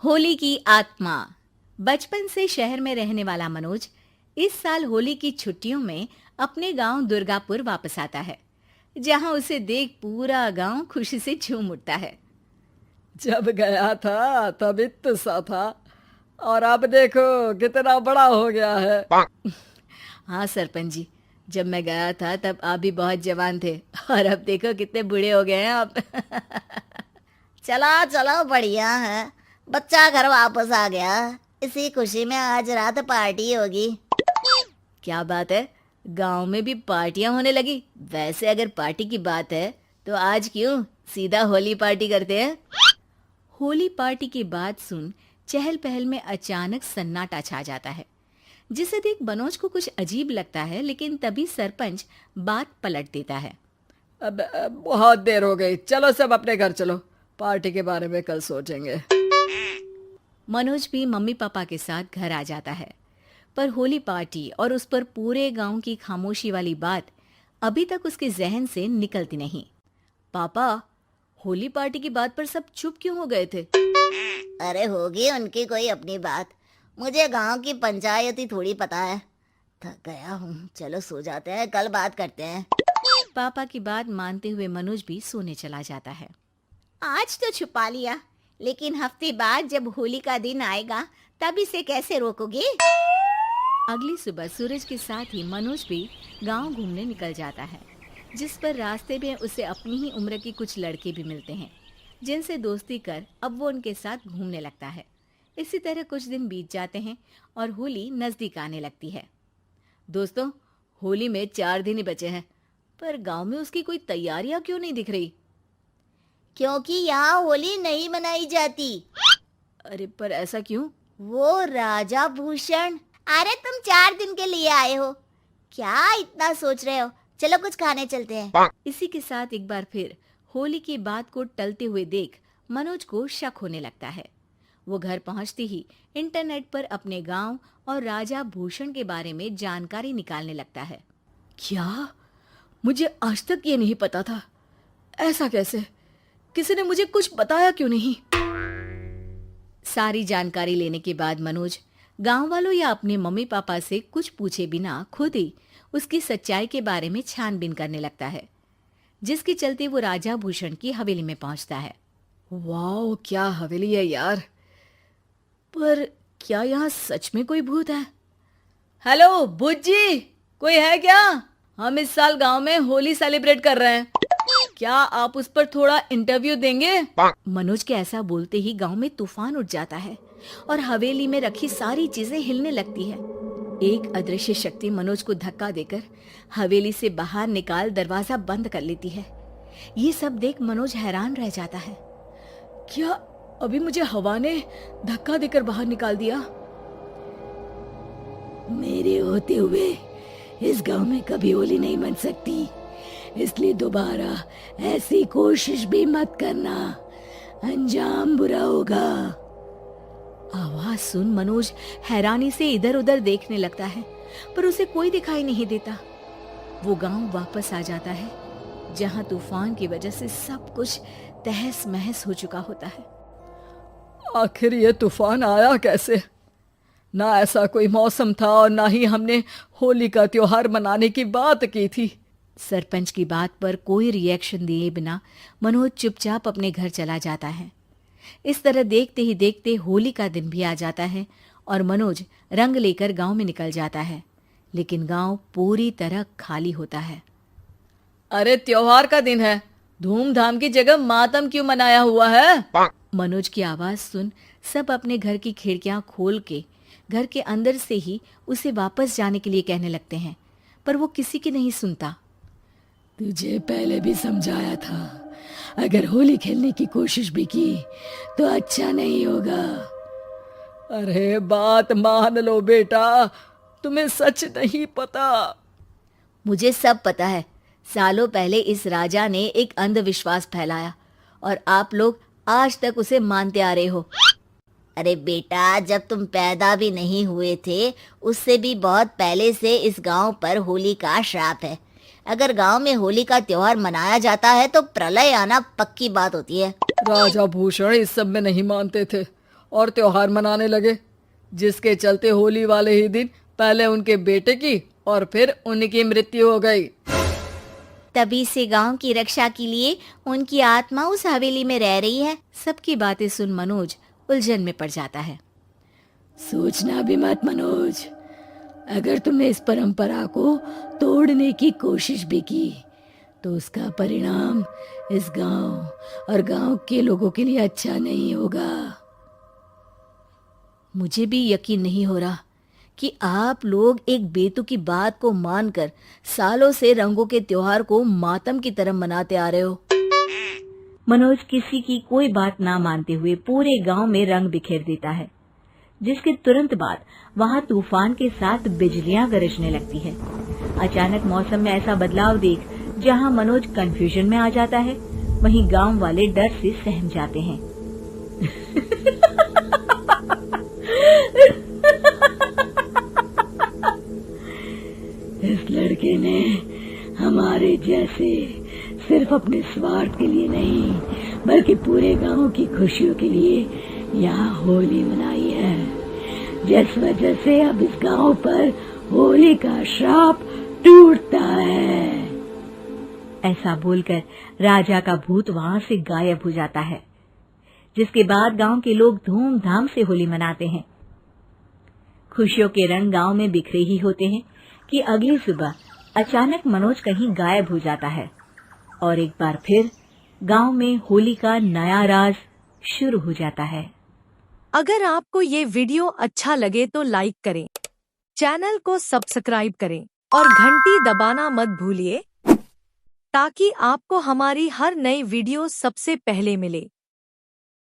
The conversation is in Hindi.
होली की आत्मा। बचपन से शहर में रहने वाला मनोज इस साल होली की छुट्टियों में अपने गांव दुर्गापुर वापस आता है, जहां उसे देख पूरा गांव खुशी से झूम उठता है। जब गया था तब इतना सा था और अब देखो कितना बड़ा हो गया है। हाँ सरपंच जी, जब मैं गया था तब आप भी बहुत जवान थे और अब देखो कितने बूढ़े हो गए हैं आप। चलो चलो बढ़िया है। बच्चा घर वापस आ गया। इसी खुशी में आज रात पार्टी होगी। क्या बात है, गांव में भी पार्टियां होने लगी। वैसे अगर पार्टी की बात है तो आज क्यों सीधा होली पार्टी करते हैं। होली पार्टी की बात सुन चहल पहल में अचानक सन्नाटा छा जाता है, जिसे देख मनोज को कुछ अजीब लगता है, लेकिन तभी सरपंच बात पलट देता है। अब बहुत देर हो गई, चलो सब अपने घर चलो, पार्टी के बारे में कल सोचेंगे। मनोज भी मम्मी पापा के साथ घर आ जाता है, पर होली पार्टी और उस पर पूरे गांव की खामोशी वाली बात अभी तक उसके जहन से निकलती नहीं। पापा, होली पार्टी की बात पर सब चुप क्यों हो गए थे? अरे होगी उनकी कोई अपनी बात। मुझे गांव की पंचायत ही थोड़ी पता है। थक गया हूँ, चलो सो जाते हैं, कल बात करते हैं। पापा की बात मानते हुए मनोज भी सोने चला जाता है। आज तो छुपा लिया, लेकिन हफ्ते बाद जब होली का दिन आएगा तब इसे कैसे रोकोगे? अगली सुबह सूरज के साथ ही मनोज भी गांव घूमने निकल जाता है, जिस पर रास्ते में उसे अपनी ही उम्र के कुछ लड़के भी मिलते हैं, जिनसे दोस्ती कर अब वो उनके साथ घूमने लगता है। इसी तरह कुछ दिन बीत जाते हैं और होली नजदीक आने लगती है। दोस्तों, होली में 4 दिन ही बचे हैं, पर गांव में उसकी कोई तैयारियां क्यों नहीं दिख रही? क्योंकि यहाँ होली नहीं मनाई जाती। अरे पर ऐसा क्यों? वो राजा भूषण। अरे तुम 4 दिन के लिए आए हो, क्या इतना सोच रहे हो? चलो कुछ खाने चलते हैं। इसी के साथ एक बार फिर होली की बात को टलते हुए देख मनोज को शक होने लगता है। वो घर पहुंचते ही इंटरनेट पर अपने गांव और राजा भूषण के बारे में जानकारी निकालने लगता है। क्या? मुझे आज तक ये नहीं पता था। ऐसा कैसे? किसी ने मुझे कुछ बताया क्यों नहीं? सारी जानकारी लेने के बाद मनोज गांव वालों या अपने मम्मी पापा से कुछ पूछे बिना खुद ही उसकी सच्चाई के बारे में छानबीन करने लगता है, जिसके चलते वो राजा भूषण की हवेली में पहुंचता है। वाह, क्या हवेली है यार। पर क्या यहाँ सच में कोई भूत है? हेलो भूत जी, कोई है क्या? हम इस साल गांव में होली सेलिब्रेट कर रहे हैं, क्या आप उस पर थोड़ा इंटरव्यू देंगे? मनोज के ऐसा बोलते ही गांव में तूफान उठ जाता है और हवेली में रखी सारी चीजें हिलने लगती है। एक अदृश्य शक्ति मनोज को धक्का देकर हवेली से बाहर निकाल दरवाजा बंद कर लेती है। ये सब देख मनोज हैरान रह जाता है। क्या अभी मुझे हवा ने धक्का देकर बाहर निकाल दिया? मेरे होते हुए इस गांव में कभी होली नहीं मन सकती, इसलिए दोबारा ऐसी कोशिश भी मत करना, अंजाम बुरा होगा। आवाज सुन मनोज हैरानी से इधर उधर देखने लगता है, पर उसे कोई दिखाई नहीं देता। वो गांव वापस आ जाता है, जहां तूफान की वजह से सब कुछ तहस महस हो चुका होता है। आखिर ये तूफान आया कैसे? ना ऐसा कोई मौसम था और ना ही हमने होली का त्योहार मनाने की बात की थी। सरपंच की बात पर कोई रिएक्शन दिए बिना मनोज चुपचाप अपने घर चला जाता है। इस तरह देखते ही देखते होली का दिन भी आ जाता है और मनोज रंग लेकर गांव में निकल जाता है, लेकिन गांव पूरी तरह खाली होता है। अरे त्योहार का दिन है, धूमधाम की जगह मातम क्यों मनाया हुआ है? मनोज की आवाज सुन सब अपने घर की खिड़कियां खोल के घर के अंदर से ही उसे वापस जाने के लिए कहने लगते हैं, पर वो किसी की नहीं सुनता। तुझे पहले भी समझाया था, अगर होली खेलने की कोशिश भी की तो अच्छा नहीं होगा। अरे बात मान लो बेटा, तुम्हें सच नहीं पता। मुझे सब पता है। सालों पहले इस राजा ने एक अंधविश्वास फैलाया और आप लोग आज तक उसे मानते आ रहे हो। अरे बेटा, जब तुम पैदा भी नहीं हुए थे उससे भी बहुत पहले से इस गांव पर होली का श्राप है। अगर गांव में होली का त्योहार मनाया जाता है तो प्रलय आना पक्की बात होती है। राजा भूषण इस सब में नहीं मानते थे और त्योहार मनाने लगे, जिसके चलते होली वाले ही दिन पहले उनके बेटे की और फिर उनकी मृत्यु हो गई। तभी से गांव की रक्षा के लिए उनकी आत्मा उस हवेली में रह रही है। सबकी बातें सुन मनोज उलझन में पड़ जाता है। सोचना भी मत मनोज, अगर तुमने इस परंपरा को तोड़ने की कोशिश भी की तो उसका परिणाम इस गांव और गांव के लोगों के लिए अच्छा नहीं होगा। मुझे भी यकीन नहीं हो रहा कि आप लोग एक बेतुकी बात को मानकर सालों से रंगों के त्योहार को मातम की तरह मनाते आ रहे हो। मनोज किसी की कोई बात ना मानते हुए पूरे गांव में रंग बिखेर देता है, जिसके तुरंत बाद वहां तूफान के साथ बिजलियां गरजने लगती है। अचानक मौसम में ऐसा बदलाव देख जहां मनोज कंफ्यूजन में आ जाता है, वहीं गांव वाले डर से सहम जाते हैं। इस लड़के ने हमारे जैसे सिर्फ अपने स्वार्थ के लिए नहीं बल्कि पूरे गांव की खुशियों के लिए यहाँ होली मनाई है, जिस वजह से अब इस गांव पर होली का श्राप टूटता है। ऐसा बोलकर राजा का भूत वहां से गायब हो जाता है, जिसके बाद गांव के लोग धूमधाम से होली मनाते हैं। खुशियों के रंग गांव में बिखरे ही होते हैं कि अगली सुबह अचानक मनोज कहीं गायब हो जाता है और एक बार फिर गांव में होली का नया राज शुरू हो जाता है। अगर आपको ये वीडियो अच्छा लगे तो लाइक करें, चैनल को सब्सक्राइब करें और घंटी दबाना मत भूलिए ताकि आपको हमारी हर नई वीडियो सबसे पहले मिले।